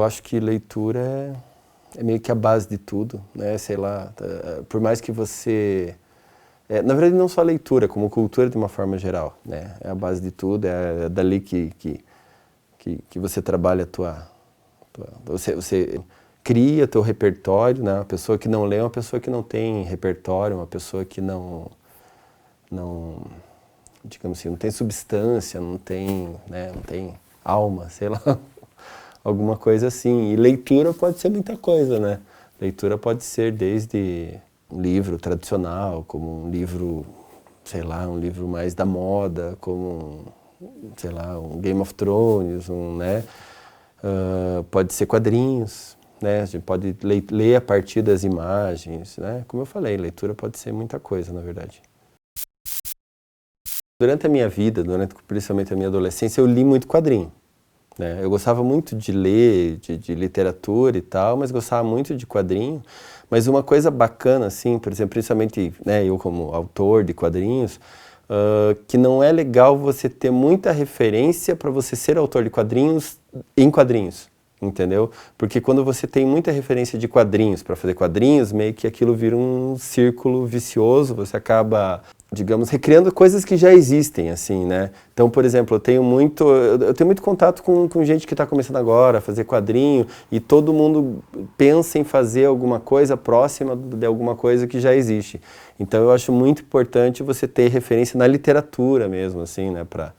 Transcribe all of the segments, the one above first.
acho que leitura é meio que a base de tudo, né? Sei lá, por mais que você... na verdade, não só leitura, como cultura de uma forma geral, né? É a base de tudo, é dali que você trabalha você cria teu repertório, né? Uma pessoa que não lê é uma pessoa que não tem repertório, uma pessoa que não digamos assim, não tem substância, não tem, né? Não tem alma, sei lá, alguma coisa assim. E leitura pode ser muita coisa, né? Leitura pode ser desde um livro tradicional, como um livro, sei lá, um livro mais da moda, como, sei lá, um Game of Thrones, né? Pode ser quadrinhos, né? A gente pode ler a partir das imagens, né? Como eu falei, leitura pode ser muita coisa, na verdade. Durante a minha vida, principalmente a minha adolescência, eu li muito quadrinho, né? Eu gostava muito de ler, de literatura e tal, mas gostava muito de quadrinho. Mas uma coisa bacana, assim, por exemplo, principalmente, né, eu como autor de quadrinhos, que não é legal você ter muita referência para você ser autor de quadrinhos em quadrinhos, entendeu? Porque quando você tem muita referência de quadrinhos para fazer quadrinhos, meio que aquilo vira um círculo vicioso, você acaba, digamos, recriando coisas que já existem, assim, né? Então, por exemplo, eu tenho muito contato com gente que está começando agora a fazer quadrinho e todo mundo pensa em fazer alguma coisa próxima de alguma coisa que já existe. Então, eu acho muito importante você ter referência na literatura mesmo, assim, né? Para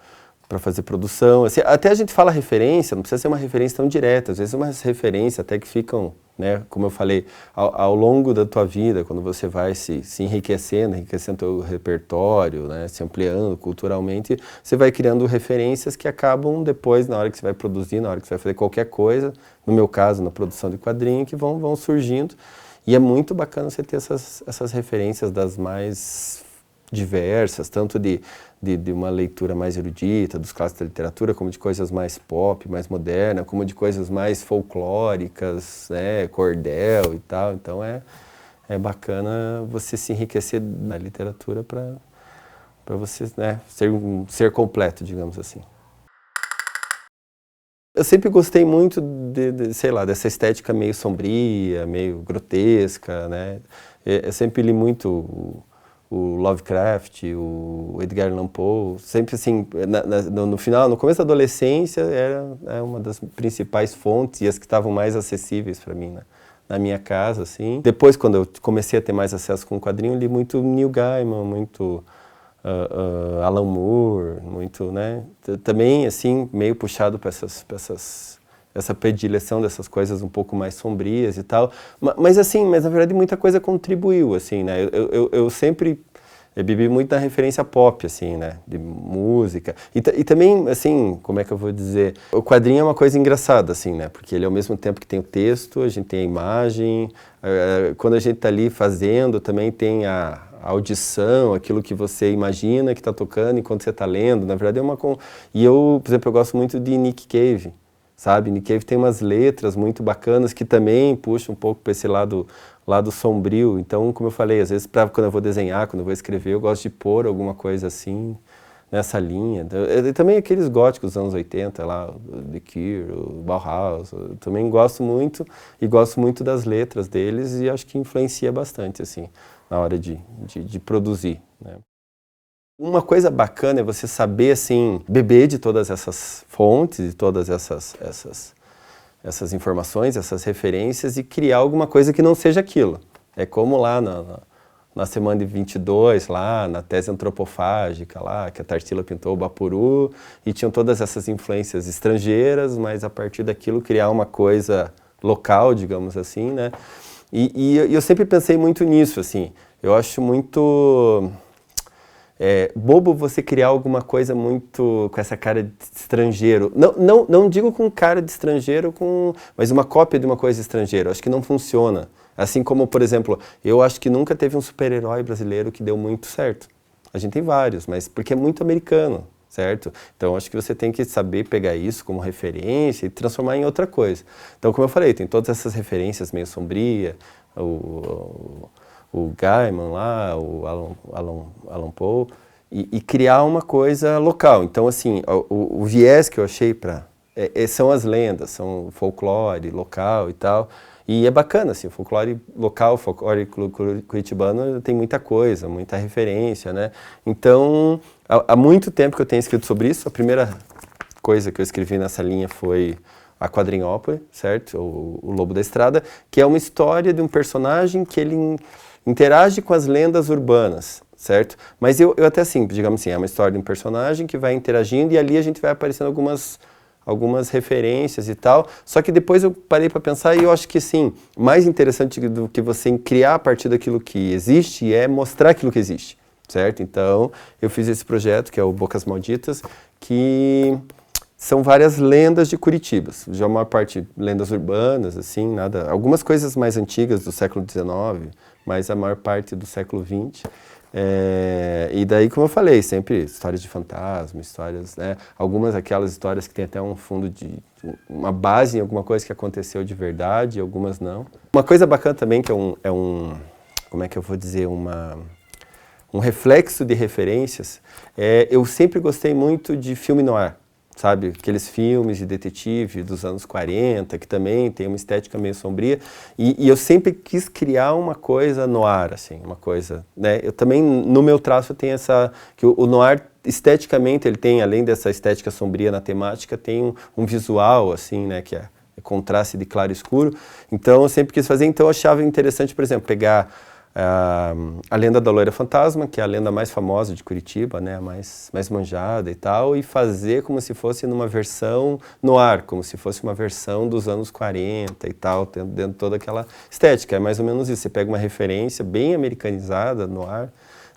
fazer produção. Assim, até a gente fala referência, não precisa ser uma referência tão direta, às vezes umas referências até que ficam, né, como eu falei, ao longo da tua vida, quando você vai se enriquecendo o teu repertório, né, se ampliando culturalmente, você vai criando referências que acabam depois, na hora que você vai produzir, na hora que você vai fazer qualquer coisa, no meu caso, na produção de quadrinho, que vão surgindo. E é muito bacana você ter essas referências das mais diversas, tanto de uma leitura mais erudita, dos clássicos da literatura, como de coisas mais pop, mais modernas, como de coisas mais folclóricas, né, cordel e tal. Então é bacana você se enriquecer na literatura para você, né, ser um ser completo, digamos assim. Eu sempre gostei muito sei lá, dessa estética meio sombria, meio grotesca, né? Eu sempre li muito o Lovecraft, o Edgar Allan Poe, sempre assim, no final, no começo da adolescência, era uma das principais fontes e as que estavam mais acessíveis para mim, né? Na minha casa, assim. Depois, quando eu comecei a ter mais acesso com o quadrinho, eu li muito Neil Gaiman, muito Alan Moore, muito, né? Também, assim, meio puxado para essa predileção dessas coisas um pouco mais sombrias e tal. Mas assim, na verdade muita coisa contribuiu, assim, né? Eu sempre bebi muito da referência pop, assim, né? De música. E também, assim, como é que eu vou dizer? O quadrinho é uma coisa engraçada, assim, né? Porque ele, ao mesmo tempo que tem o texto, a gente tem a imagem. Quando a gente está ali fazendo, também tem a audição, aquilo que você imagina que está tocando enquanto você está lendo. Na verdade, E eu, por exemplo, eu gosto muito de Nick Cave, sabe? Nick Cave tem umas letras muito bacanas que também puxam um pouco para esse lado sombrio. Então, como eu falei, às vezes quando eu vou desenhar, quando eu vou escrever, eu gosto de pôr alguma coisa assim, nessa linha. E também aqueles góticos dos anos 80, lá, o The Cure, o Bauhaus, eu também gosto muito e gosto muito das letras deles e acho que influencia bastante, assim, na hora de produzir, né? Uma coisa bacana é você saber, assim, beber de todas essas fontes, de todas essas informações, essas referências e criar alguma coisa que não seja aquilo. É como lá na semana de 22, lá na tese antropofágica, lá, que a Tarsila pintou o Bapuru, e tinham todas essas influências estrangeiras, mas a partir daquilo criar uma coisa local, digamos assim, né? E eu sempre pensei muito nisso, assim. Eu acho muito bobo você criar alguma coisa muito com essa cara de estrangeiro. Não digo com cara de estrangeiro, mas uma cópia de uma coisa estrangeira. Eu acho que não funciona. Assim como, por exemplo, eu acho que nunca teve um super-herói brasileiro que deu muito certo. A gente tem vários, mas porque é muito americano, certo? Então, acho que você tem que saber pegar isso como referência e transformar em outra coisa. Então, como eu falei, tem todas essas referências meio sombria, o Gaiman lá, o Allan Poe, e criar uma coisa local. Então, assim, o viés que eu achei são as lendas, são o folclore local e tal. E é bacana, assim, o folclore local, o folclore curitibano tem muita coisa, muita referência, né? Então, há muito tempo que eu tenho escrito sobre isso. A primeira coisa que eu escrevi nessa linha foi a Quadrinhópole, certo? O Lobo da Estrada, que é uma história de um personagem que ele interage com as lendas urbanas, certo? Mas eu até assim, digamos assim, é uma história de um personagem que vai interagindo e ali a gente vai aparecendo algumas referências e tal, só que depois eu parei para pensar e eu acho que sim, mais interessante do que você criar a partir daquilo que existe é mostrar aquilo que existe, certo? Então, eu fiz esse projeto, que é o Bocas Malditas, que são várias lendas de Curitiba, já a maior parte lendas urbanas, assim, nada, algumas coisas mais antigas do século XIX, mas a maior parte do século XX. E daí, como eu falei, sempre histórias de fantasma, histórias, né? Algumas aquelas histórias que tem até um fundo uma base em alguma coisa que aconteceu de verdade, algumas não. Uma coisa bacana também que como é que eu vou dizer, um reflexo de referências, eu sempre gostei muito de filme noir. Sabe, aqueles filmes de detetive dos anos 40, que também tem uma estética meio sombria, e eu sempre quis criar uma coisa noir, assim, uma coisa, né, eu também, no meu traço, tem que o noir, esteticamente, ele tem, além dessa estética sombria na temática, tem um visual, assim, né, que é contraste de claro e escuro, então eu sempre quis fazer, então eu achava interessante, por exemplo, pegar a lenda da Loira Fantasma, que é a lenda mais famosa de Curitiba, né, a mais manjada e tal, e fazer como se fosse numa versão noir, como se fosse uma versão dos anos 40 e tal, dentro de toda aquela estética. É mais ou menos isso, você pega uma referência bem americanizada, noir,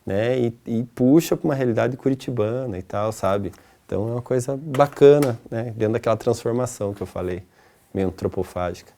né, e puxa para uma realidade curitibana e tal, sabe? Então é uma coisa bacana, né, dentro daquela transformação que eu falei, meio antropofágica.